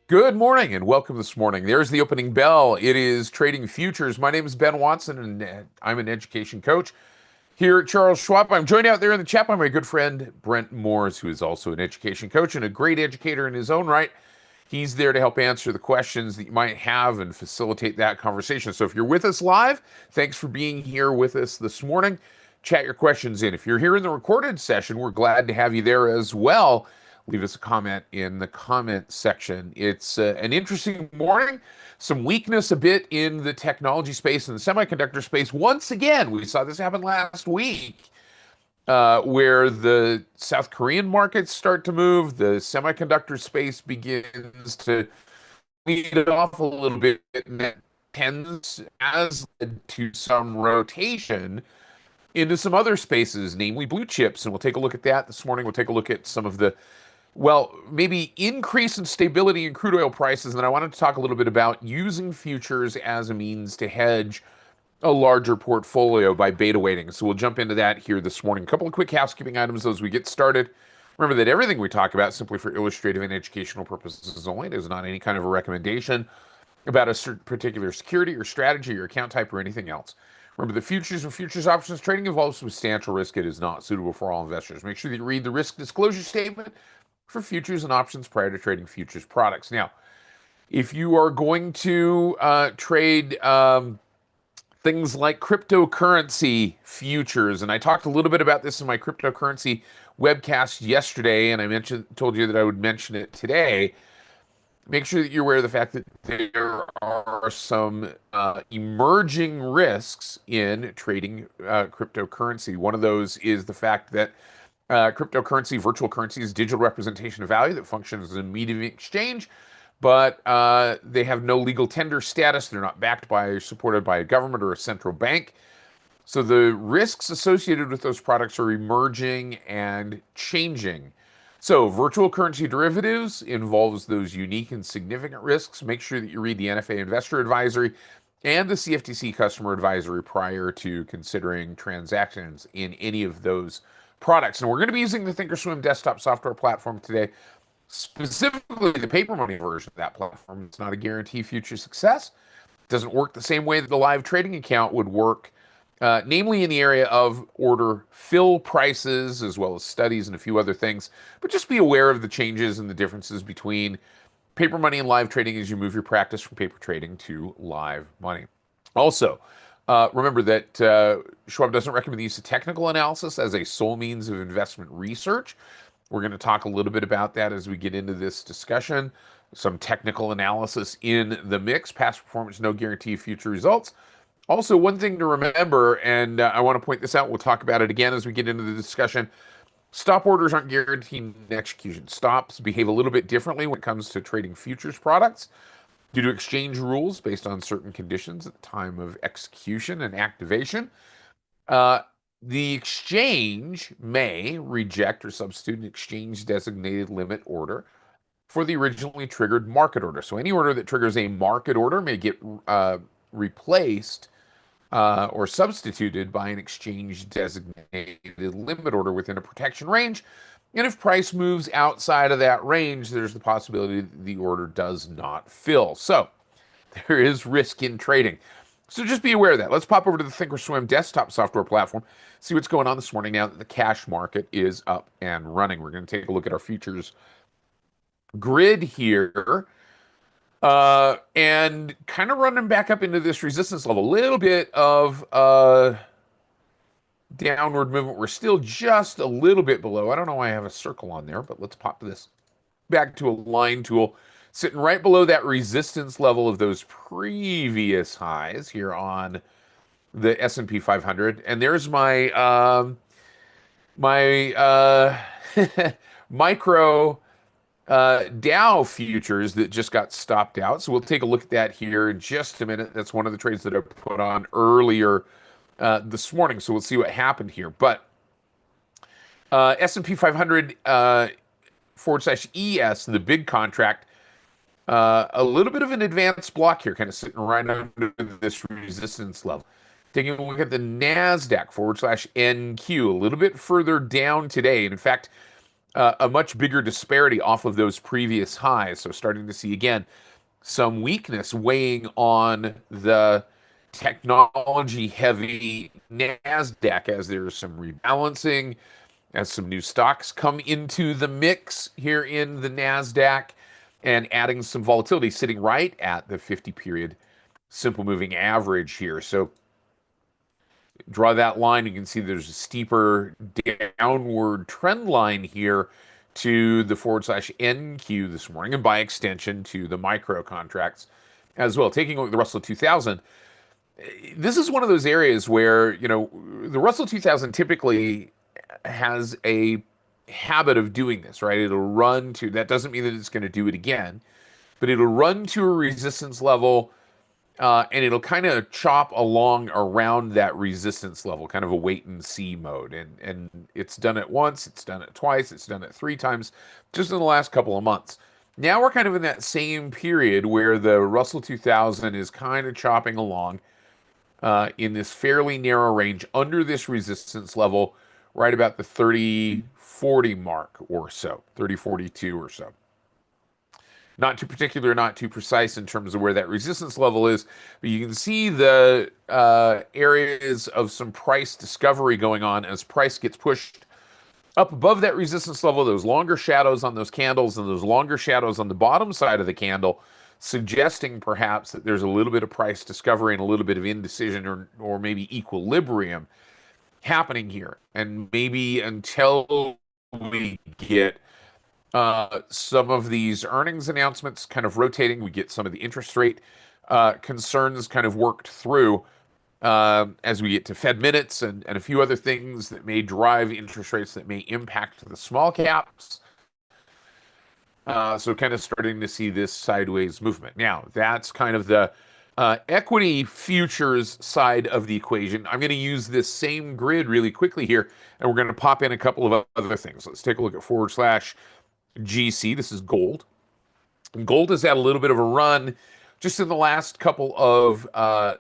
Good morning and welcome this morning. There's the opening bell. It is Trading Futures. My name is Ben Watson and I'm an education coach here at Charles Schwab. I'm joined out there in the chat by my good friend Brent Moores, who is also an education coach and a great educator in his own right. He's there to help answer the questions that you might have and facilitate that conversation. So if you're with us live, thanks for being here with us this morning. Chat your questions in. If you're here in the recorded session, we're glad to have you there as well. Leave us a comment in the comment section. It's an interesting morning. Some weakness a bit in the technology space and the semiconductor space. Once again, we saw this happen last week, where the South Korean markets start to move. The semiconductor space begins to lead it off a little bit, and that tends as led to some rotation into some other spaces, namely blue chips. And we'll take a look at that this morning. We'll take a look at some of the maybe increase in stability in crude oil prices. And then I wanted to talk a little bit about using futures as a means to hedge a larger portfolio by beta weighting. So we'll jump into that here this morning. A couple of quick housekeeping items as we get started. Remember that everything we talk about simply for illustrative and educational purposes only. It is not any kind of a recommendation about a certain particular security or strategy or account type or anything else. Remember, the futures and futures options trading involves substantial risk. It is not suitable for all investors. Make sure that you read the risk disclosure statement for futures and options prior to trading futures products. Now, if you are going to trade things like cryptocurrency futures, and I talked a little bit about this in my cryptocurrency webcast yesterday, and told you that I would mention it today. Make sure that you're aware of the fact that there are some emerging risks in trading cryptocurrency. One of those is the fact that cryptocurrency, virtual currency, is digital representation of value that functions as a medium of exchange, but they have no legal tender status. They're not backed by or supported by a government or a central bank. So the risks associated with those products are emerging and changing. So virtual currency derivatives involves those unique and significant risks. Make sure that you read the NFA Investor Advisory and the CFTC Customer Advisory prior to considering transactions in any of those products. And we're going to be using the Thinkorswim desktop software platform today, specifically the paper money version of that platform. It's not a guarantee future success. It doesn't work the same way that the live trading account would work, namely in the area of order fill prices, as well as studies and a few other things. But just be aware of the changes and the differences between paper money and live trading as you move your practice from paper trading to live money. Also, remember that Schwab doesn't recommend the use of technical analysis as a sole means of investment research. We're going to talk a little bit about that as we get into this discussion. Some technical analysis in the mix. Past performance, no guarantee of future results. Also, one thing to remember, and I want to point this out, we'll talk about it again as we get into the discussion. Stop orders aren't guaranteed execution. Stops behave a little bit differently when it comes to trading futures products due to exchange rules based on certain conditions at the time of execution and activation. The exchange may reject or substitute an exchange designated limit order for the originally triggered market order. So any order that triggers a market order may get replaced or substituted by an exchange designated limit order within a protection range. And if price moves outside of that range, there's the possibility that the order does not fill. So there is risk in trading. So just be aware of that. Let's pop over to the Thinkorswim desktop software platform, see what's going on this morning now that the cash market is up and running. We're going to take a look at our futures grid here. And kind of running back up into this resistance level, a little bit of downward movement. We're still just a little bit below. I don't know why I have a circle on there, but let's pop this back to a line tool, sitting right below that resistance level of those previous highs here on the S&P 500. And there's my micro Dow futures that just got stopped out. So we'll take a look at that here in just a minute. That's one of the trades that I put on earlier this morning. So we'll see what happened here. But S&P 500 /ES, the big contract, a little bit of an advanced block here, kind of sitting right under this resistance level. Taking a look at the NASDAQ /NQ, a little bit further down today. And in fact, a much bigger disparity off of those previous highs. So starting to see again some weakness weighing on the technology heavy NASDAQ as there's some rebalancing, as some new stocks come into the mix here in the NASDAQ and adding some volatility, sitting right at the 50 period simple moving average here. So draw that line, you can see there's a steeper downward trend line here to the forward slash NQ this morning, and by extension to the micro contracts as well. Taking a look at the Russell 2000, this is one of those areas where, the Russell 2000 typically has a habit of doing this, right? It'll run to, that doesn't mean that it's going to do it again, but it'll run to a resistance level, and it'll kind of chop along around that resistance level, kind of a wait and see mode. And it's done it once, it's done it twice, it's done it 3 times, just in the last couple of months. Now we're kind of in that same period where the Russell 2000 is kind of chopping along in this fairly narrow range under this resistance level, right about the 3040 mark or so, 3042 or so. Not too particular, not too precise in terms of where that resistance level is, but you can see the areas of some price discovery going on as price gets pushed up above that resistance level, those longer shadows on those candles and those longer shadows on the bottom side of the candle, suggesting perhaps that there's a little bit of price discovery and a little bit of indecision or maybe equilibrium happening here. And maybe until we get some of these earnings announcements kind of rotating, we get some of the interest rate concerns kind of worked through as we get to Fed minutes and a few other things that may drive interest rates that may impact the small caps. So kind of starting to see this sideways movement. Now, that's kind of the equity futures side of the equation. I'm going to use this same grid really quickly here, and we're going to pop in a couple of other things. Let's take a look at forward slash GC. This is gold. And gold has had a little bit of a run just in the last couple of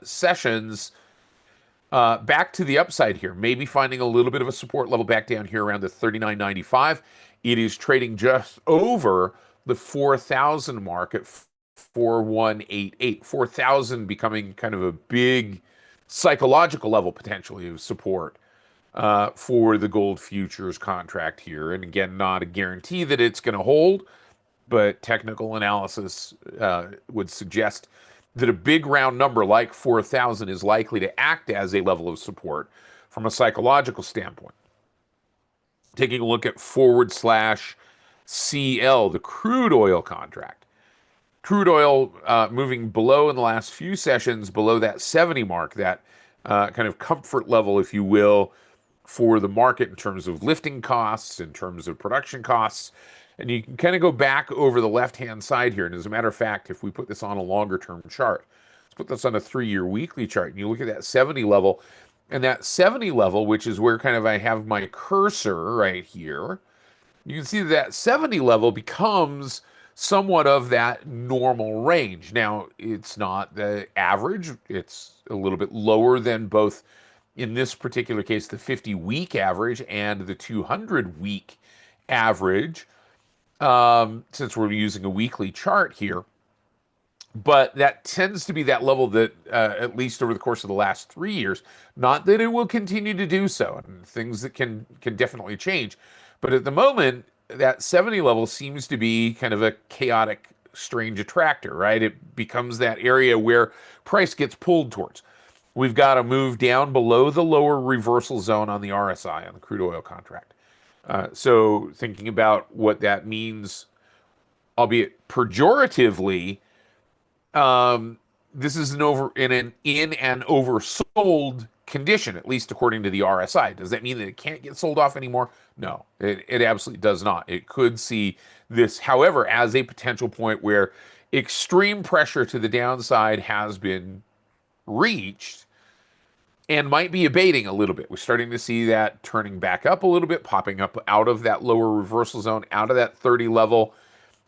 sessions back to the upside here, maybe finding a little bit of a support level back down here around the 39.95. It is trading just over the 4,000 mark at 4,188. 4,000 becoming kind of a big psychological level potentially of support for the gold futures contract here. And again, not a guarantee that it's going to hold, but technical analysis would suggest that a big round number like 4,000 is likely to act as a level of support from a psychological standpoint. Taking a look at forward slash CL, the crude oil contract. Crude oil moving below in the last few sessions, below that 70 mark, that kind of comfort level, if you will, for the market in terms of lifting costs, in terms of production costs. And you can kind of go back over the left-hand side here. And as a matter of fact, if we put this on a longer-term chart, let's put this on a 3-year weekly chart, and you look at that 70 level, and that 70 level, which is where kind of I have my cursor right here, you can see that 70 level becomes somewhat of that normal range. Now, it's not the average. It's a little bit lower than both, in this particular case, the 50-week average and the 200-week average, since we're using a weekly chart here. But that tends to be that level that, at least over the course of the last 3 years, not that it will continue to do so, and things that can definitely change. But at the moment, that 70 level seems to be kind of a chaotic, strange attractor, right? It becomes that area where price gets pulled towards. We've got to move down below the lower reversal zone on the RSI, on the crude oil contract. So thinking about what that means, albeit pejoratively, this is an oversold condition, at least according to the RSI. Does that mean that it can't get sold off anymore? No, it absolutely does not. It could see this, however, as a potential point where extreme pressure to the downside has been reached and might be abating a little bit. We're starting to see that turning back up a little bit, popping up out of that lower reversal zone, out of that 30 level,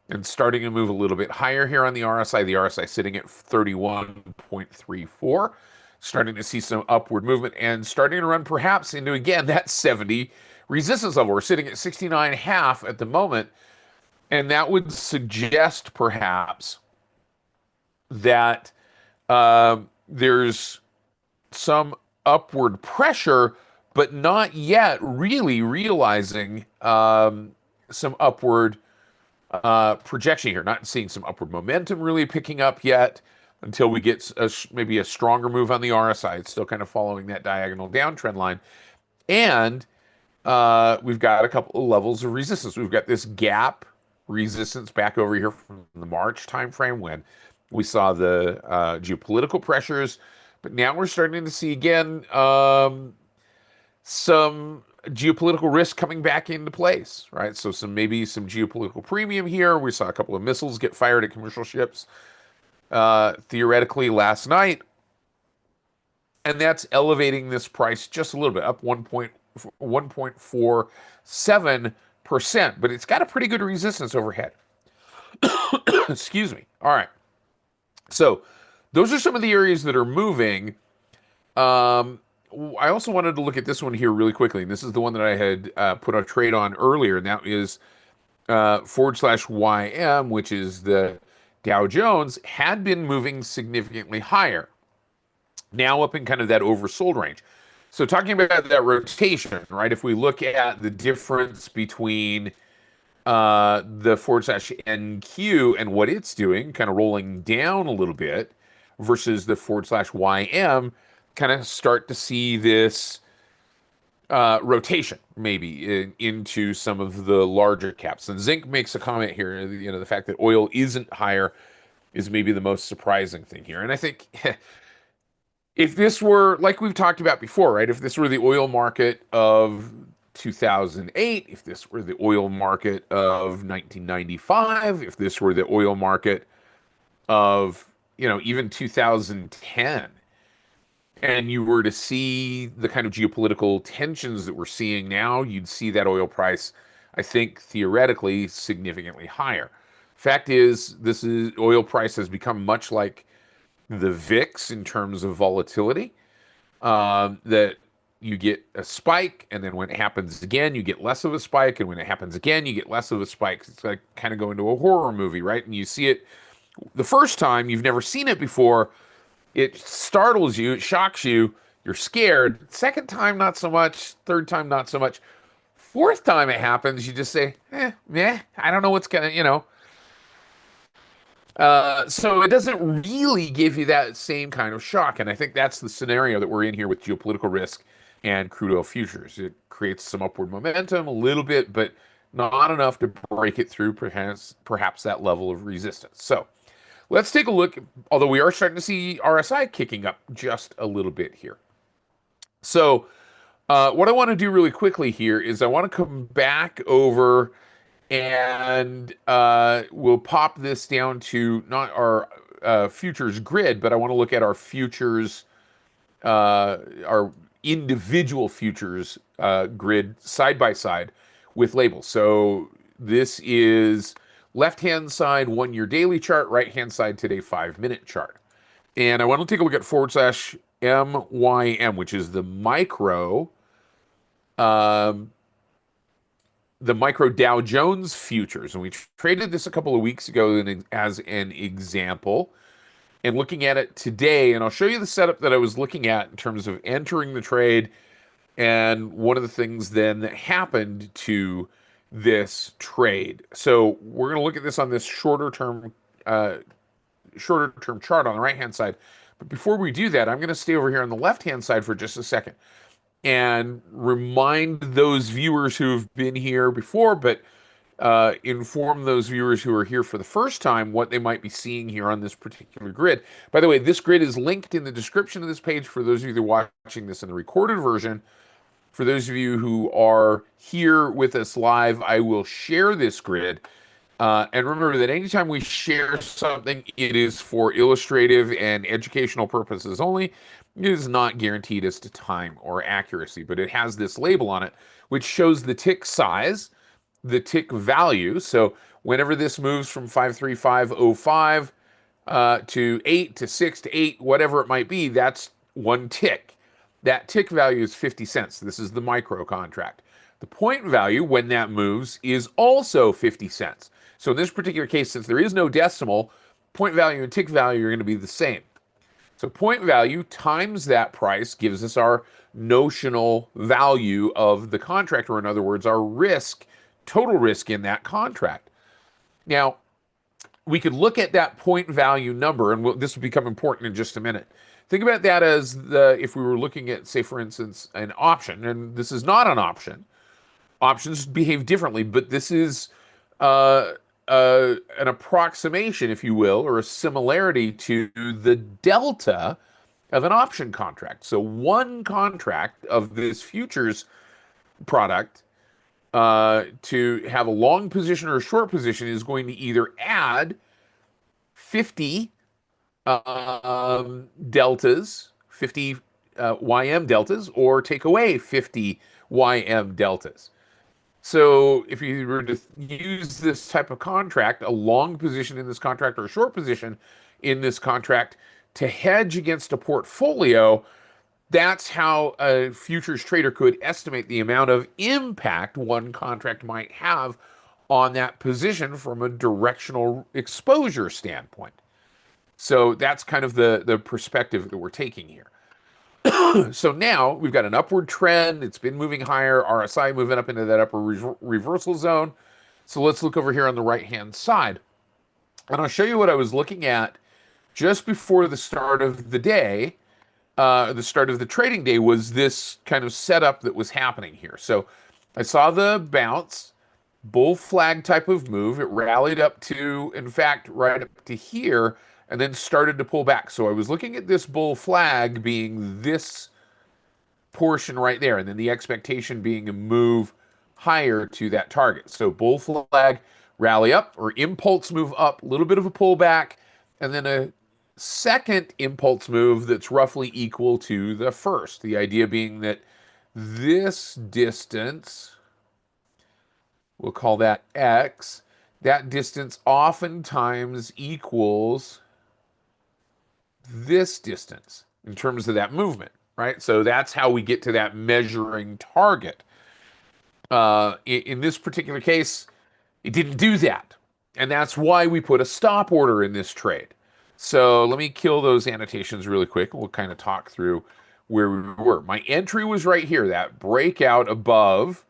and starting to move a little bit higher here on the RSI. The RSI sitting at 31.34, starting to see some upward movement and starting to run perhaps into, again, that 70 resistance level. We're sitting at 69.5 at the moment, and that would suggest perhaps that there's some upward pressure, but not yet really realizing some upward projection here. Not seeing some upward momentum really picking up yet until we get maybe a stronger move on the RSI. It's still kind of following that diagonal downtrend line. And we've got a couple of levels of resistance. We've got this gap resistance back over here from the March timeframe when we saw the geopolitical pressures. But now we're starting to see again some geopolitical risk coming back into place, right? So maybe some geopolitical premium here. We saw a couple of missiles get fired at commercial ships theoretically last night, and that's elevating this price just a little bit, up 1.47%, but it's got a pretty good resistance overhead. Excuse me. All right. So those are some of the areas that are moving. I also wanted to look at this one here really quickly, and this is the one that I had put a trade on earlier, and that is /YM, which is the Dow Jones, had been moving significantly higher, now up in kind of that oversold range. So talking about that rotation, right? If we look at the difference between the /NQ and what it's doing, kind of rolling down a little bit, versus the /YM, kind of start to see this rotation maybe into some of the larger caps. And Zinc makes a comment here, the fact that oil isn't higher is maybe the most surprising thing here. And I think if this were, like we've talked about before, right? If this were the oil market of 2008, if this were the oil market of 1995, if this were the oil market of, even 2010, and you were to see the kind of geopolitical tensions that we're seeing now, you'd see that oil price, I think, theoretically, significantly higher. Fact is, oil price has become much like the VIX in terms of volatility, that you get a spike, and then when it happens again, you get less of a spike, and when it happens again, you get less of a spike. It's like kind of going to a horror movie, right? And you see it the first time, you've never seen it before, it startles you, it shocks you, you're scared. Second time, not so much. Third time, not so much. Fourth time it happens, you just say, I don't know what's gonna, so it doesn't really give you that same kind of shock. And I think that's the scenario that we're in here with geopolitical risk and crude oil futures. It creates some upward momentum a little bit, but not enough to break it through perhaps that level of resistance. So let's take a look, although we are starting to see RSI kicking up just a little bit here. So what I want to do really quickly here is I want to come back over and we'll pop this down to not our futures grid, but I want to look at our futures, our individual futures grid side by side with labels. So this is left-hand side 1-year daily chart, right-hand side today 5-minute chart. And I want to take a look at /MYM, which is the micro Dow Jones futures. And we traded this a couple of weeks ago as an example. And looking at it today, and I'll show you the setup that I was looking at in terms of entering the trade. And one of the things then that happened to this trade. So we're going to look at this on this shorter term chart on the right-hand side. But before we do that, I'm going to stay over here on the left-hand side for just a second and remind those viewers who have been here before, but inform those viewers who are here for the first time what they might be seeing here on this particular grid. By the way, this grid is linked in the description of this page for those of you that are watching this in the recorded version. For those of you who are here with us live, I will share this grid. And remember that anytime we share something, it is for illustrative and educational purposes only. It is not guaranteed as to time or accuracy, but it has this label on it, which shows the tick size, the tick value. So whenever this moves from 535.05 to 8 to 6 to 8, whatever it might be, that's one tick. That tick value is 50 cents. This is the micro contract. The point value, when that moves, is also 50 cents. So in this particular case, since there is no decimal, point value and tick value are going to be the same. So point value times that price gives us our notional value of the contract, or in other words, our risk, total risk in that contract. Now, we could look at that point value number, and this will become important in just a minute. Think about that as if we were looking at, say, for instance, an option, and this is not an option. Options behave differently, but this is an approximation, if you will, or a similarity to the delta of an option contract. So one contract of this futures product to have a long position or a short position is going to either add 50 deltas, 50 YM deltas, or take away 50 YM deltas. So if you were to use this type of contract, a long position in this contract or a short position in this contract to hedge against a portfolio, that's how a futures trader could estimate the amount of impact one contract might have on that position from a directional exposure standpoint. So that's kind of the perspective that we're taking here. So now we've got an upward trend. It's been moving higher. RSI moving up into that upper reversal zone. So let's look over here on the right-hand side. And I'll show you what I was looking at just before the start of the day. The start of the trading day was this kind of setup that was happening here. So I saw the bounce, bull flag type of move. It rallied up to, in fact, right up to here, and then started to pull back. So I was looking at this bull flag being this portion right there, and then the expectation being a move higher to that target. So bull flag, rally up, or impulse move up, a little bit of a pullback, and then a second impulse move that's roughly equal to the first. The idea being that this distance, we'll call that X, that distance oftentimes equals this distance in terms of that movement, right? So that's how we get to that measuring target. In this particular case, it didn't do that. And that's why we put a stop order in this trade. So let me kill those annotations really quick. We'll kind of talk through where we were. My entry was right here, that breakout above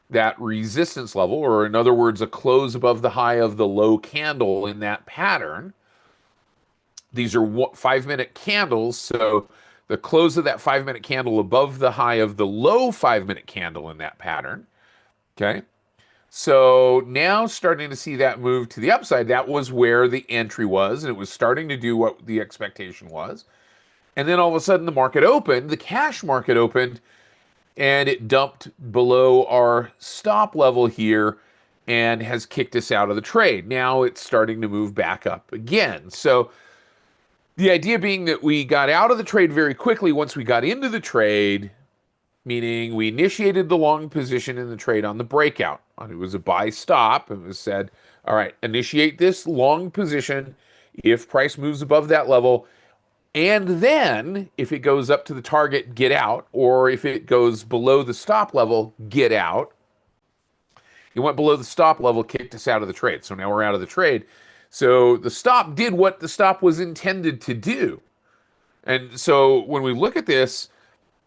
that resistance level, or in other words, a close above the high of the low candle in that pattern. These are 5-minute candles, so the close of that 5-minute candle above the high of the low 5-minute candle in that pattern. Okay, so now starting to see that move to the upside. That was where the entry was, and it was starting to do what the expectation was. And then all of a sudden the market opened, the cash market opened, and it dumped below our stop level here and has kicked us out of the trade. Now it's starting to move back up again. So the idea being that we got out of the trade very quickly once we got into the trade, meaning we initiated the long position in the trade on the breakout. It was a buy stop, and it was said, all right, initiate this long position if price moves above that level, and then if it goes up to the target, get out, or if it goes below the stop level, get out. It went below the stop level, kicked us out of the trade. So now we're out of the trade. So the stop did what the stop was intended to do. And so when we look at this,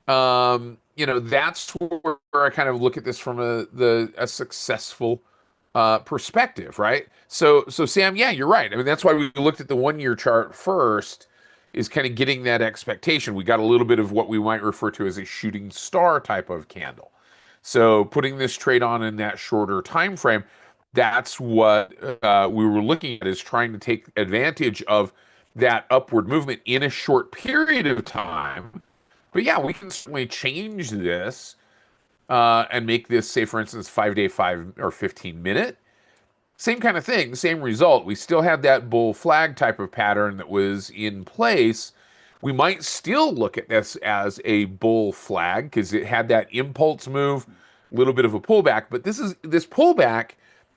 that's where I kind of look at this from a successful perspective, right? So Sam, yeah, you're right. I mean, that's why we looked at the 1-year chart first, is kind of getting that expectation. We got a little bit of what we might refer to as a shooting star type of candle. So putting this trade on in that shorter time frame, that's what we were looking at, is trying to take advantage of that upward movement in a short period of time. But yeah, we can certainly change this and make this, say, for instance, 5-day, 5 or 15-minute. Same kind of thing, same result. We still had that bull flag type of pattern that was in place. We might still look at this as a bull flag because it had that impulse move, a little bit of a pullback. But this pullback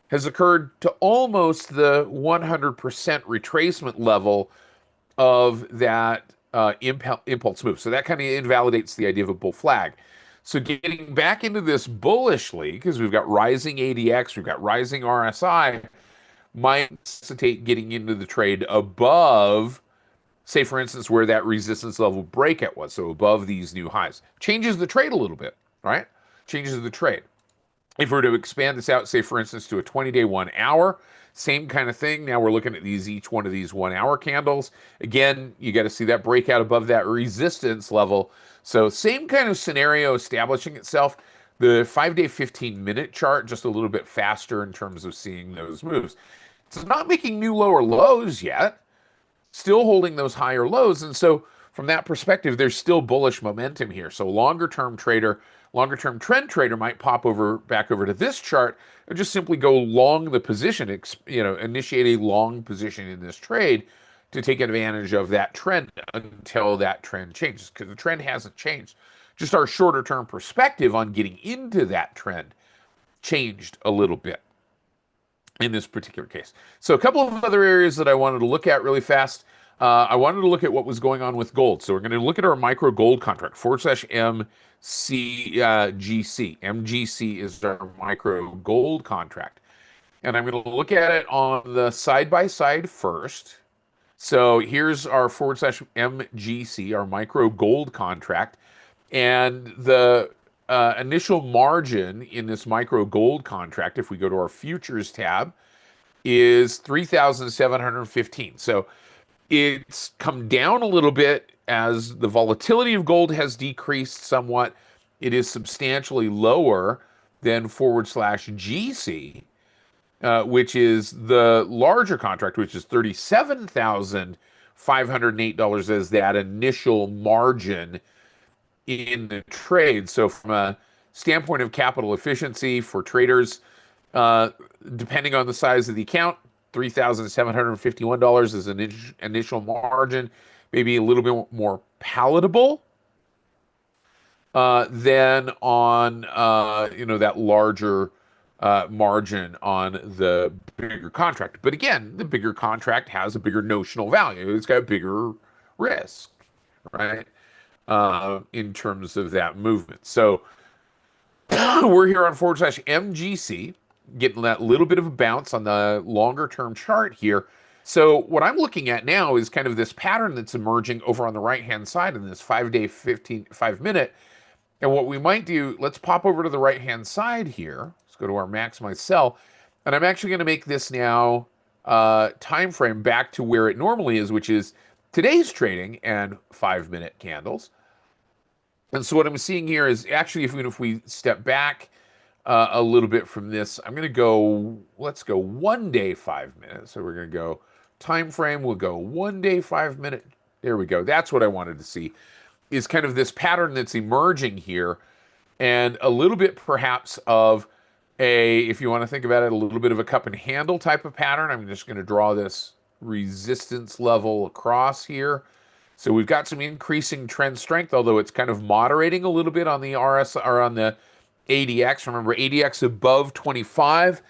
has occurred to almost the 100% retracement level of that impulse move. So that kind of invalidates the idea of a bull flag. So getting back into this bullishly, because we've got rising ADX, we've got rising RSI, might necessitate getting into the trade above, say, for instance, where that resistance level breakout was, so above these new highs. Changes the trade a little bit, right? Changes the trade. If we were to expand this out, say, for instance, to a 20-day 1 hour, same kind of thing. Now we're looking at each one of these 1 hour candles. Again, you got to see that breakout above that resistance level. So same kind of scenario establishing itself. The 5-day 15-minute chart, just a little bit faster in terms of seeing those moves. It's not making new lower lows yet, still holding those higher lows. And so from that perspective, there's still bullish momentum here. So longer term trend trader might pop back over to this chart and just simply go long the position, initiate a long position in this trade to take advantage of that trend until that trend changes, because the trend hasn't changed. Just our shorter term perspective on getting into that trend changed a little bit in this particular case. So a couple of other areas that I wanted to look at really fast. I wanted to look at what was going on with gold. So we're going to look at our micro gold contract, /MCGC. MGC is our micro gold contract. And I'm going to look at it on the side-by-side first. So here's our /MGC, our micro gold contract. And the initial margin in this micro gold contract, if we go to our futures tab, is 3,715. So it's come down a little bit as the volatility of gold has decreased somewhat. It is substantially lower than /GC, which is the larger contract, which is $37,508 as that initial margin in the trade. So from a standpoint of capital efficiency for traders, depending on the size of the account, $3,751 is an initial margin, maybe a little bit more palatable than on that larger margin on the bigger contract. But again, the bigger contract has a bigger notional value. It's got bigger risk, right? In terms of that movement. So we're here on /MGC, getting that little bit of a bounce on the longer term chart here. So what I'm looking at now is kind of this pattern that's emerging over on the right hand side in this 5-day 5-minute. And what we might do, let's pop over to the right hand side here. Let's go to our maximize sell. And I'm actually going to make this now time frame back to where it normally is, which is today's trading and 5-minute candles. And so what I'm seeing here is actually, even if we step back a little bit from this, I'm going to go, let's go 1 day 5 minutes. So we're going to go time frame. We'll go 1 day 5 minute. There we go. That's what I wanted to see, is kind of this pattern that's emerging here, and a little bit perhaps of if you want to think about it, a little bit of a cup and handle type of pattern. I'm just going to draw this resistance level across here. So we've got some increasing trend strength, although it's kind of moderating a little bit on the RSI or on the ADX. Remember, ADX above 25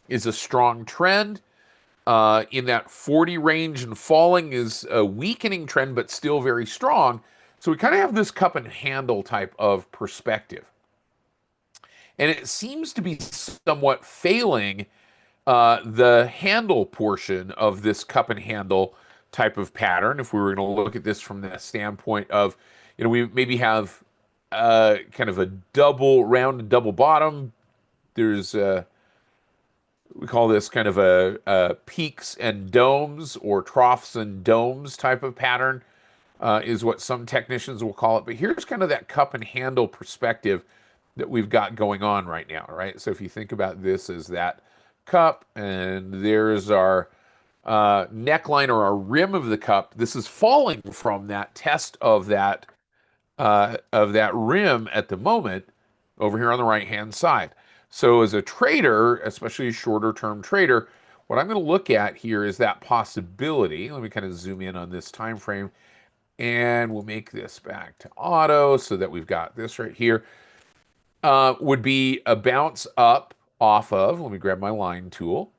is a strong trend. In that 40 range and falling is a weakening trend, but still very strong. So we kind of have this cup and handle type of perspective. And it seems to be somewhat failing the handle portion of this cup and handle type of pattern. If we were going to look at this from the standpoint of, we maybe have kind of a round double bottom. There's we call this kind of a peaks and domes, or troughs and domes type of pattern, is what some technicians will call it. But here's kind of that cup and handle perspective that we've got going on right now, right? So if you think about this as that cup, and there's our neckline or our rim of the cup, this is falling from that test of that rim at the moment over here on the right hand side. So as a trader, especially a shorter term trader, what I'm going to look at here is that possibility. Let me kind of zoom in on this time frame, and we'll make this back to auto so that we've got this right here. Would be a bounce up off of, let me grab my line tool,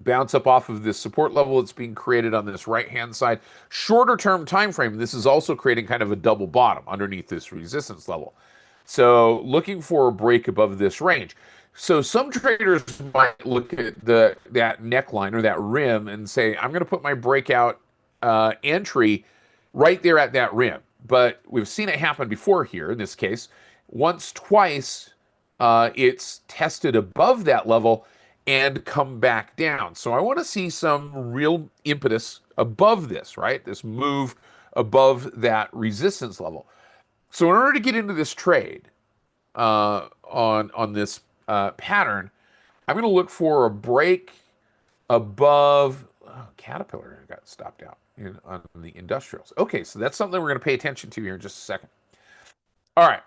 bounce up off of this support level that's being created on this right hand side. Shorter term time frame, this is also creating kind of a double bottom underneath this resistance level. So looking for a break above this range. So some traders might look at that neckline or that rim and say, I'm going to put my breakout entry right there at that rim. But we've seen it happen before here in this case. Once, twice, it's tested above that level and come back down. So I want to see some real impetus above this, right? This move above that resistance level. So in order to get into this trade on this pattern, I'm going to look for a break above Caterpillar got stopped out on the industrials. Okay, so that's something we're going to pay attention to here in just a second. All right.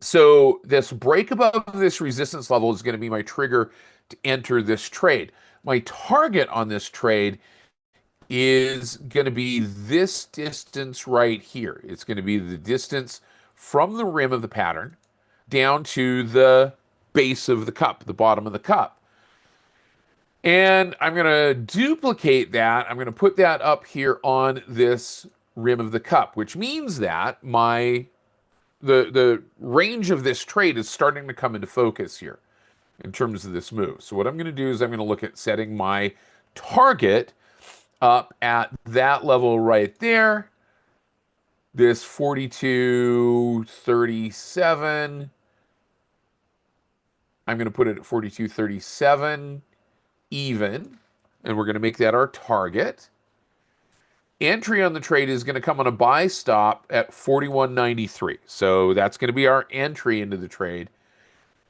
So this break above this resistance level is going to be my trigger to enter this trade. My target on this trade is going to be this distance right here. It's going to be the distance from the rim of the pattern down to the base of the cup, the bottom of the cup. And I'm going to duplicate that. I'm going to put that up here on this rim of the cup, which means that the range of this trade is starting to come into focus here in terms of this move. So what I'm going to do is I'm going to look at setting my target up at that level right there. This 42.37. I'm going to put it at 42.37 even, and we're going to make that our target. Entry on the trade is going to come on a buy stop at 41.93. So that's going to be our entry into the trade.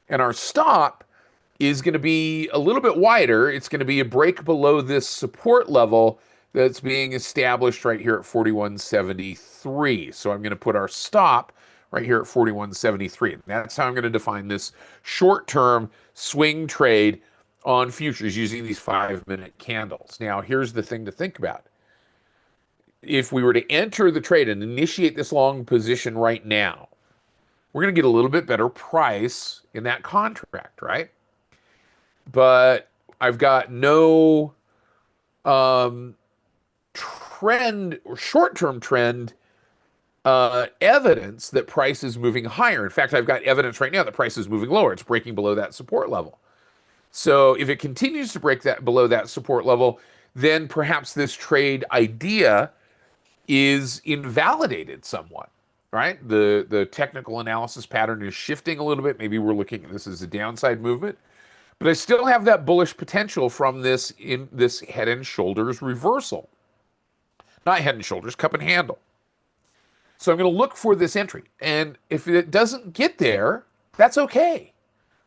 And our stop is going to be a little bit wider. It's going to be a break below this support level that's being established right here at 41.73. So I'm going to put our stop right here at 41.73. That's how I'm going to define this short-term swing trade on futures using these 5-minute candles. Now, here's the thing to think about. If we were to enter the trade and initiate this long position right now, we're going to get a little bit better price in that contract, right? But I've got no trend or short-term trend evidence that price is moving higher. In fact, I've got evidence right now that price is moving lower. It's breaking below that support level. So if it continues to break that below that support level, then perhaps this trade idea is invalidated somewhat, right? The technical analysis pattern is shifting a little bit. Maybe we're looking at this as a downside movement, but I still have that bullish potential from this in this head and shoulders reversal. Not head and shoulders, cup and handle. So I'm going to look for this entry. And if it doesn't get there, that's okay,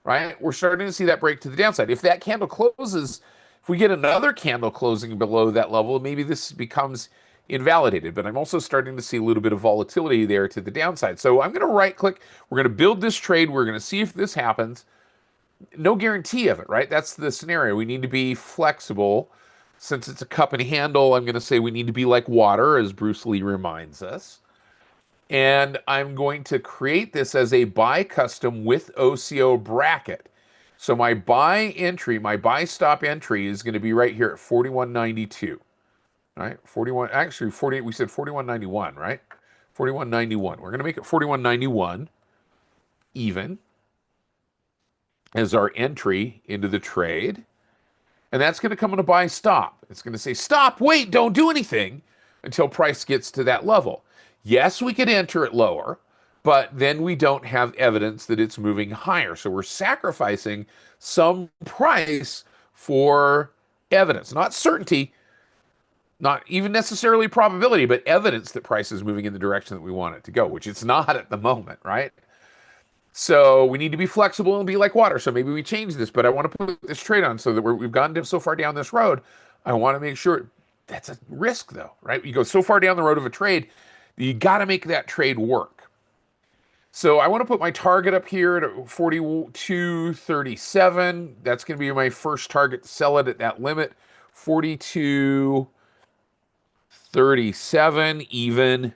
right? We're starting to see that break to the downside. If that candle closes, if we get another candle closing below that level, maybe this becomes invalidated. But I'm also starting to see a little bit of volatility there to the downside. So I'm going to right click. We're going to build this trade. We're going to see if this happens. No guarantee of it, right? That's the scenario. We need to be flexible. Since it's a cup and handle, I'm going to say we need to be like water, as Bruce Lee reminds us. And I'm going to create this as a buy custom with OCO bracket. So my buy entry, my buy stop entry is going to be right here at 41.92. Right? 41, actually 48, we said 41.91, right? 41.91. We're going to make it 41.91 even as our entry into the trade. And that's going to come on a buy stop. It's going to say, stop, wait, don't do anything until price gets to that level. Yes, we could enter it lower, but then we don't have evidence that it's moving higher. So we're sacrificing some price for evidence, not certainty, not even necessarily probability, but evidence that price is moving in the direction that we want it to go, which it's not at the moment, right? So we need to be flexible and be like water. So maybe we change this, but I want to put this trade on so that we've gone so far down this road. I want to make sure that's a risk though, right? You go so far down the road of a trade, you got to make that trade work. So I want to put my target up here at 42.37. That's going to be my first target to sell it at that limit. 42.37 even.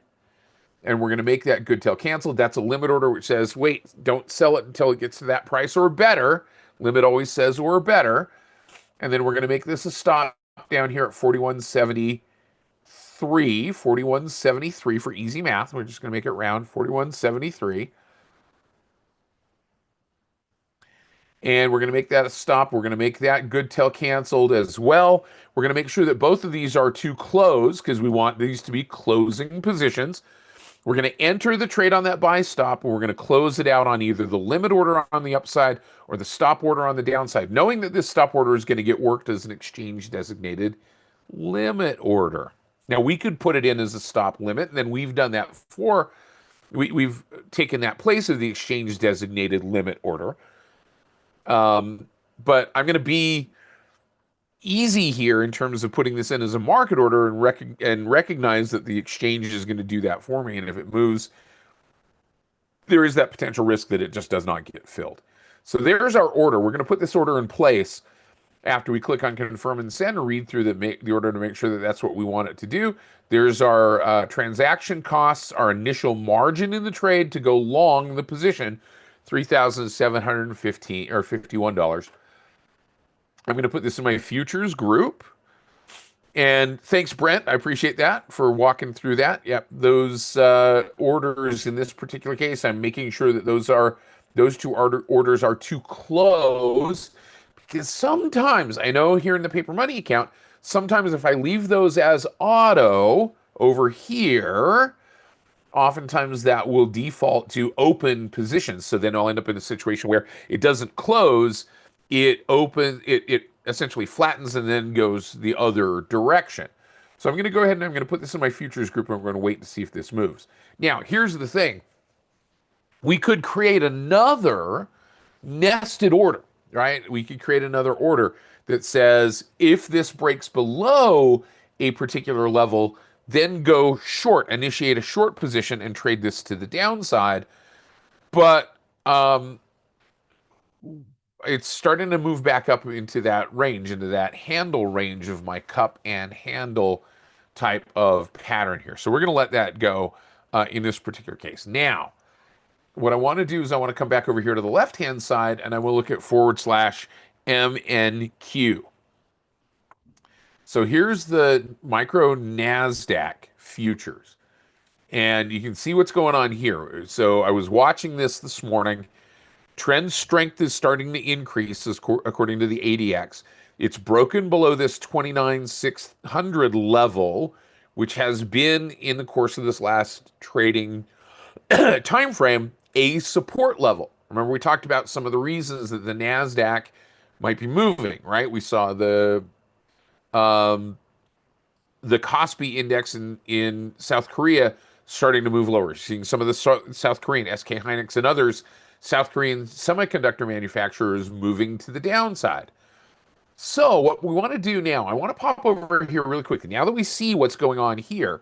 And we're going to make that good till canceled. That's a limit order which says, wait, don't sell it until it gets to that price or better. Limit always says or better. And then we're going to make this a stop down here at 41.73. 41.73 for easy math. We're just going to make it round, 41.73. And we're going to make that a stop. We're going to make that good till canceled as well. We're going to make sure that both of these are to close because we want these to be closing positions. We're going to enter the trade on that buy stop, and we're going to close it out on either the limit order on the upside or the stop order on the downside, knowing that this stop order is going to get worked as an exchange designated limit order. Now, we could put it in as a stop limit, and then we've done that before. We've taken that place of the exchange designated limit order. But I'm going to be easy here in terms of putting this in as a market order and recognize that the exchange is going to do that for me. And if it moves, there is that potential risk that it just does not get filled. So there's our order. We're going to put this order in place after we click on confirm and send and read through the order to make sure that that's what we want it to do. There's our transaction costs, our initial margin in the trade to go long the position, $3,715 or $51. I'm going to put this in my futures group. And thanks, Brent. I appreciate that for walking through that. Yep, those orders in this particular case, I'm making sure that those two orders are to close because sometimes I know here in the paper money account, sometimes if I leave those as auto over here, oftentimes that will default to open positions. So then I'll end up in a situation where it doesn't close, it essentially flattens and then goes the other direction. So I'm going to go ahead and I'm going to put this in my futures group and we're going to wait to see if this moves. Now, here's the thing. We could create another nested order, right? We could create another order that says if this breaks below a particular level, then go short, initiate a short position and trade this to the downside. But it's starting to move back up into that range, into that handle range of my cup and handle type of pattern here. So we're going to let that go in this particular case. Now, what I want to do is I want to come back over here to the left-hand side and I will look at /MNQ. So here's the micro NASDAQ futures. And you can see what's going on here. So I was watching this morning. Trend strength is starting to increase according to the ADX. It's broken below this 29,600 level, which has been in the course of this last trading time frame a support level. Remember, we talked about some of the reasons that the NASDAQ might be moving, right? We saw the Kospi index in South Korea starting to move lower. Seeing some of the South Korean, SK Hynix and others, South Korean semiconductor manufacturers moving to the downside. So what we want to do now, I want to pop over here really quickly. Now that we see what's going on here,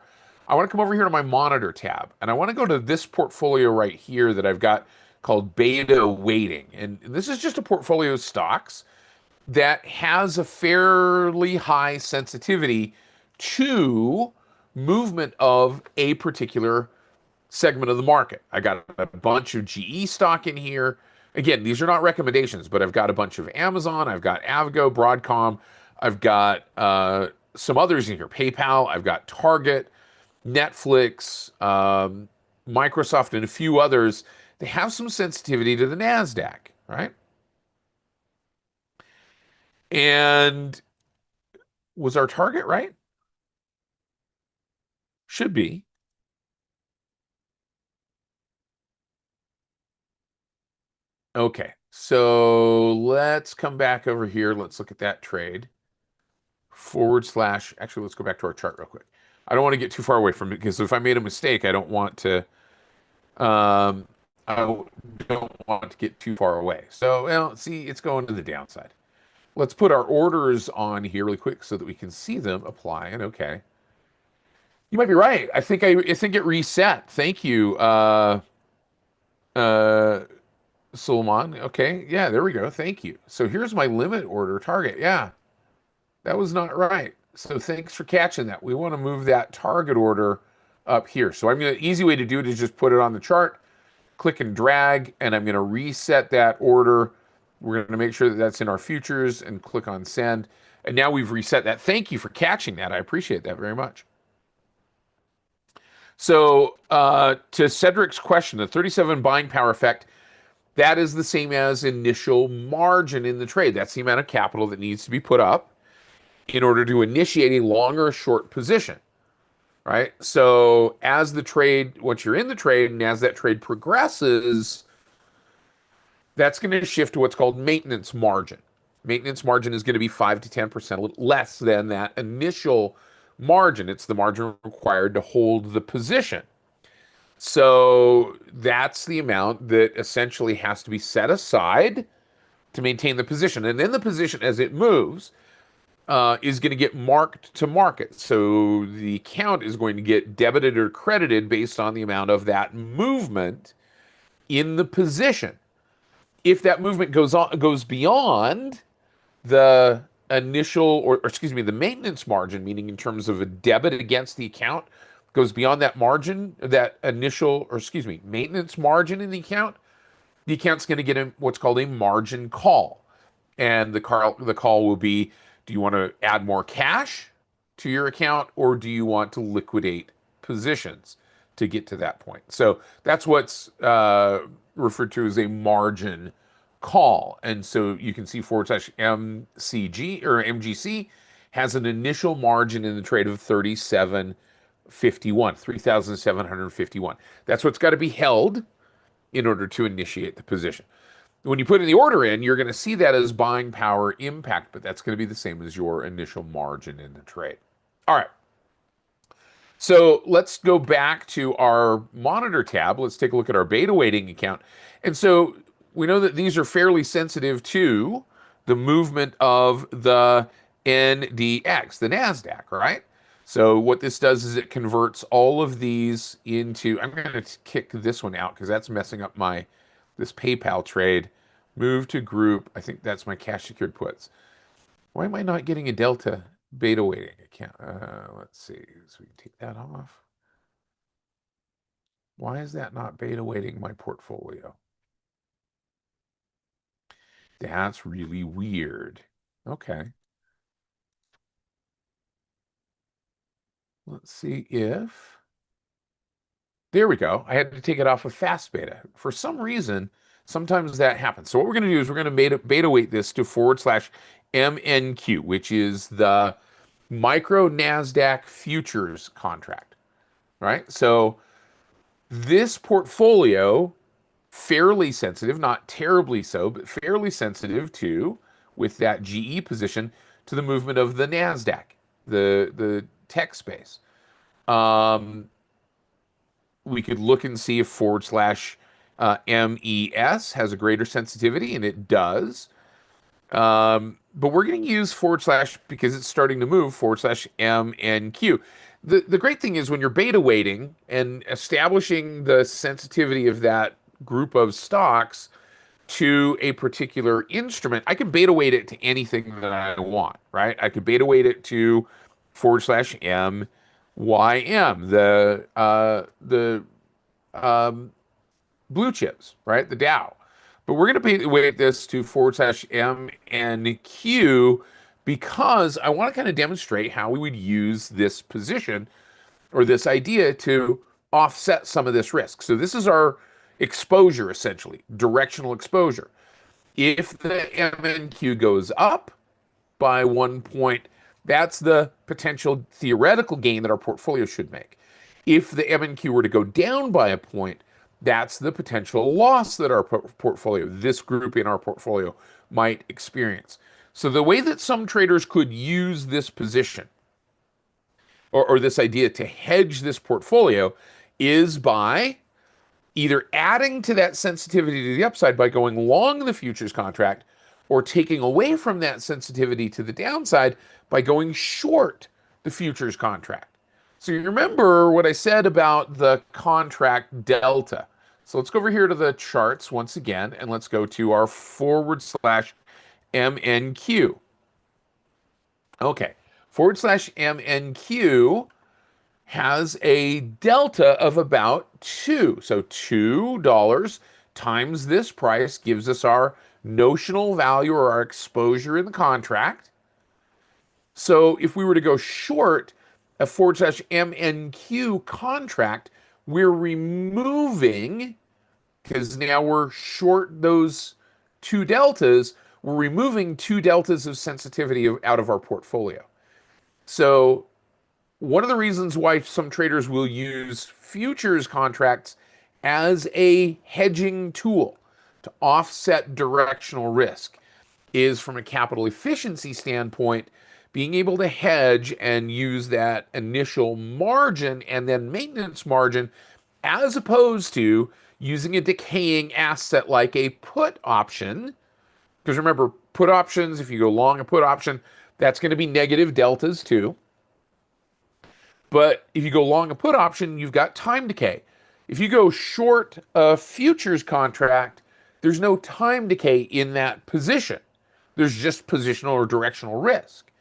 I want to come over here to my monitor tab and I want to go to this portfolio right here that I've got called beta weighting. And this is just a portfolio of stocks that has a fairly high sensitivity to movement of a particular segment of the market. I got a bunch of GE stock in here. Again, these are not recommendations, but I've got a bunch of Amazon, I've got Avgo, Broadcom, I've got some others in here, PayPal, I've got Target, Netflix, Microsoft, and a few others. They have some sensitivity to the NASDAQ, right? And was our target right? Should be. Okay, so let's come back over here. Let's look at that trade. /, actually, let's go back to our chart real quick. I don't want to get too far away from it because if I made a mistake, I don't want to get too far away. So, well, see, it's going to the downside. Let's put our orders on here really quick so that we can see them apply. And okay, you might be right. I think it reset. Thank you, Suleiman. Okay, yeah, there we go. Thank you. So here's my limit order target. Yeah, that was not right. So thanks for catching that. We want to move that target order up here. So easy way to do it is just put it on the chart, click and drag, and I'm going to reset that order. We're going to make sure that that's in our futures and click on send. And now we've reset that. Thank you for catching that. I appreciate that very much. So to Cedric's question, the 37 buying power effect That is the same as initial margin in the trade. That's the amount of capital that needs to be put up in order to initiate a long or a short position, right? So as the trade, once you're in the trade and as that trade progresses, that's going to shift to what's called maintenance margin. Maintenance margin is going to be 5 to 10% less than that initial margin. It's the margin required to hold the position. So that's the amount that essentially has to be set aside to maintain the position. And then the position, as it moves, is going to get marked to market. So the account is going to get debited or credited based on the amount of that movement in the position. If that movement goes beyond the initial or excuse me, the maintenance margin, meaning in terms of a debit against the account, goes beyond that margin, that initial or excuse me, maintenance margin in the account's going to get what's called a margin call. And the call will be, do you want to add more cash to your account or do you want to liquidate positions to get to that point? So that's what's referred to as a margin call. And so you can see forward slash MCG or MGC has an initial margin in the trade of 3,751. That's what's got to be held in order to initiate the position. When you put in the order in, you're going to see that as buying power impact, but that's going to be the same as your initial margin in the trade. All right. So let's go back to our monitor tab. Let's take a look at our beta weighting account. And so we know that these are fairly sensitive to the movement of the NDX, the NASDAQ, right? So what this does is it converts all of these into, I'm going to kick this one out because that's messing up this PayPal trade. Move to group. I think that's my cash secured puts. Why am I not getting a Delta beta weighting account? Let's see. So we can take that off. Why is that not beta weighting my portfolio? That's really weird. Okay. Let's see if. There we go. I had to take it off of fast beta. For some reason, sometimes that happens. So what we're going to do is we're going to beta weight this to / MNQ, which is the micro NASDAQ futures contract, right? So this portfolio, fairly sensitive, not terribly so, but fairly sensitive to, with that GE position, to the movement of the NASDAQ, the tech space. We could look and see if / MES has a greater sensitivity, and it does. But we're going to use / because it's starting to move / MNQ. The great thing is when you're beta weighting and establishing the sensitivity of that group of stocks to a particular instrument, I can beta weight it to anything that I want, right? I could beta weight it to / MYM, the blue chips, right? The Dow. But we're going to weight this to / MNQ because I want to kind of demonstrate how we would use this position or this idea to offset some of this risk. So this is our exposure, essentially, directional exposure. If the MNQ goes up by 1 point, that's the potential theoretical gain that our portfolio should make. If the MNQ were to go down by a point, that's the potential loss that our portfolio, this group in our portfolio, might experience. So the way that some traders could use this position or this idea to hedge this portfolio is by either adding to that sensitivity to the upside by going long the futures contract or taking away from that sensitivity to the downside by going short the futures contract. So you remember what I said about the contract delta. So let's go over here to the charts once again, and let's go to our / MNQ. Okay, / MNQ has a delta of about 2. So $2 times this price gives us our notional value or our exposure in the contract. So if we were to go short a / MNQ contract, we're removing because now we're short those two deltas. We're removing two deltas of sensitivity out of our portfolio. So one of the reasons why some traders will use futures contracts as a hedging tool to offset directional risk is from a capital efficiency standpoint, being able to hedge and use that initial margin and then maintenance margin as opposed to using a decaying asset like a put option. Because remember, put options, if you go long a put option, that's going to be negative deltas too. But if you go long a put option, you've got time decay. If you go short a futures contract, there's no time decay in that position. There's just positional or directional risk.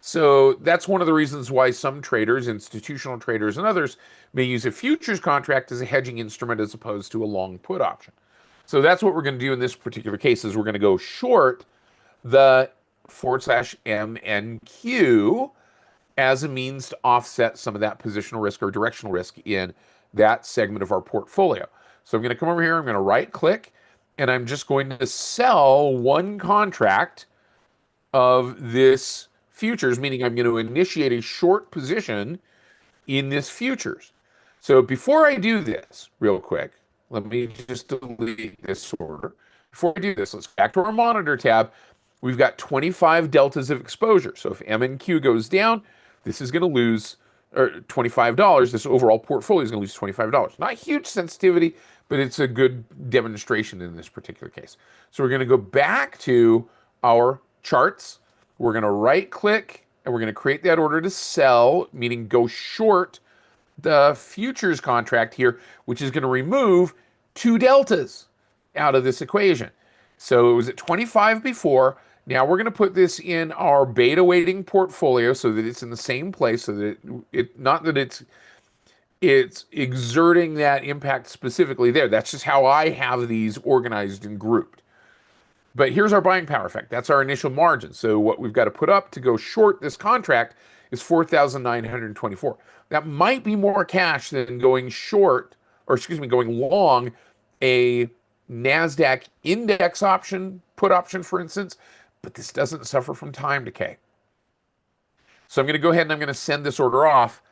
So that's one of the reasons why some traders, institutional traders and others, may use a futures contract as a hedging instrument as opposed to a long put option. So that's what we're going to do in this particular case is we're going to go short the /MNQ as a means to offset some of that positional risk or directional risk in that segment of our portfolio. So I'm going to come over here, I'm going to right click, and I'm just going to sell one contract of this futures, meaning I'm going to initiate a short position in this futures. So before I do this, real quick, let me just delete this order. Before I do this, let's go back to our monitor tab. We've got 25 deltas of exposure. So if MNQ goes down, this is going to lose $25. This overall portfolio is going to lose $25. Not huge sensitivity, but it's a good demonstration in this particular case. So we're going to go back to our charts. We're going to right click and we're going to create that order to sell, meaning go short the futures contract here, which is going to remove two deltas out of this equation. So it was at 25 before. Now we're going to put this in our beta weighting portfolio so that it's in the same place, so that it not that it's exerting that impact specifically there. That's just how I have these organized and grouped. But here's our buying power effect. That's our initial margin. So what we've got to put up to go short this contract is 4,924. That might be more cash than going short, or excuse me, going long a NASDAQ index option, put option, for instance, but this doesn't suffer from time decay. So I'm going to go ahead and I'm going to send this order off,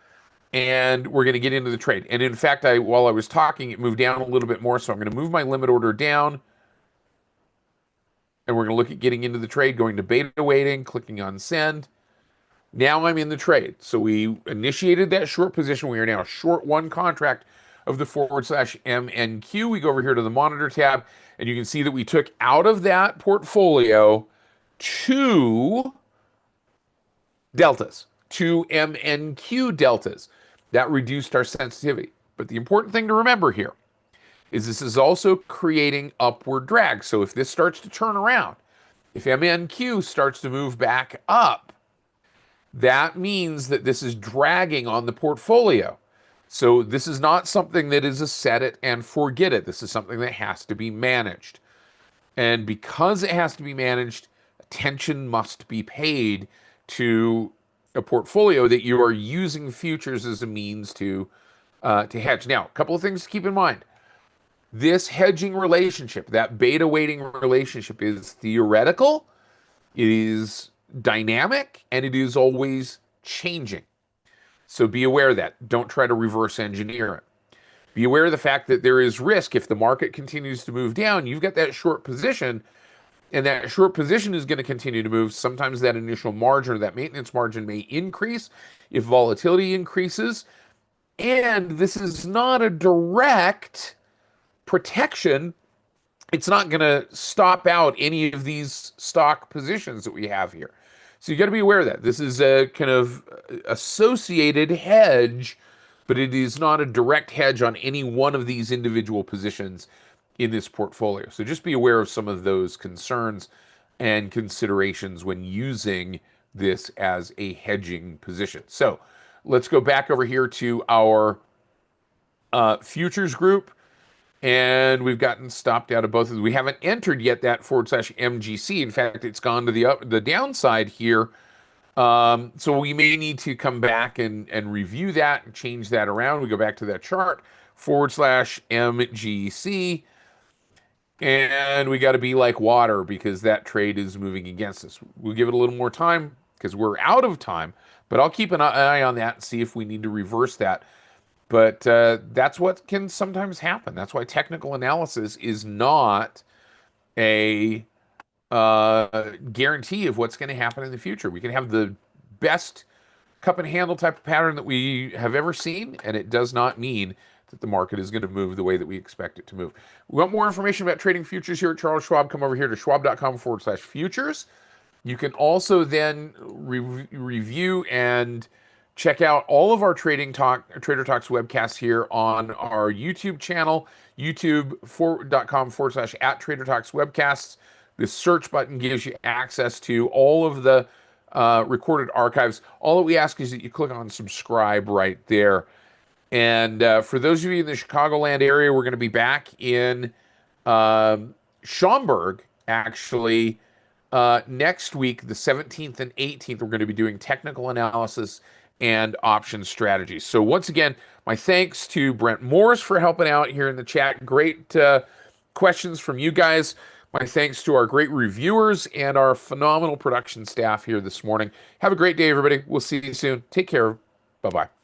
and we're going to get into the trade. And in fact, while I was talking, it moved down a little bit more, so I'm going to move my limit order down, and we're going to look at getting into the trade, going to beta weighting, clicking on send. Now I'm in the trade. So we initiated that short position. We are now short one contract of the /MNQ. We go over here to the monitor tab, and you can see that we took out of that portfolio two deltas, two MNQ deltas. That reduced our sensitivity. But the important thing to remember here is this is also creating upward drag. So if this starts to turn around, if MNQ starts to move back up, that means that this is dragging on the portfolio. So this is not something that is a set it and forget it. This is something that has to be managed. And because it has to be managed, attention must be paid to a portfolio that you are using futures as a means to hedge. Now, a couple of things to keep in mind. This hedging relationship, that beta weighting relationship, is theoretical, it is dynamic, and it is always changing. So be aware of that. Don't try to reverse engineer it. Be aware of the fact that there is risk. If the market continues to move down, you've got that short position, and that short position is going to continue to move. Sometimes that initial margin or that maintenance margin may increase if volatility increases. And this is not a direct protection. It's not going to stop out any of these stock positions that we have here. So you got to be aware of that. This is a kind of associated hedge, but it is not a direct hedge on any one of these individual positions in this portfolio. So just be aware of some of those concerns and considerations when using this as a hedging position. So let's go back over here to our futures group. And we've gotten stopped out of both of them. We haven't entered yet that /MGC. In fact, it's gone to the downside here. So we may need to come back and review that and change that around. We go back to that chart /MGC. and we got to be like water because that trade is moving against us. We'll give it a little more time because we're out of time, but I'll keep an eye on that and see if we need to reverse that. But that's what can sometimes happen. That's why technical analysis is not a guarantee of what's going to happen in the future. We can have the best cup and handle type of pattern that we have ever seen, and it does not mean that the market is going to move the way that we expect it to move. We want more information about trading futures here at Charles Schwab. Come over here to schwab.com/futures. You can also then review and check out all of our Trader Talks webcasts here on our YouTube channel, youtube.com/@Trader Talks webcasts. The search button gives you access to all of the recorded archives. All that we ask is that you click on subscribe right there. And for those of you in the Chicagoland area, we're going to be back in Schaumburg, actually, next week, the 17th and 18th. We're going to be doing technical analysis and option strategies. So once again, my thanks to Brent Morris for helping out here in the chat. Great questions from you guys. My thanks to our great reviewers and our phenomenal production staff here this morning. Have a great day, everybody. We'll see you soon. Take care. Bye-bye.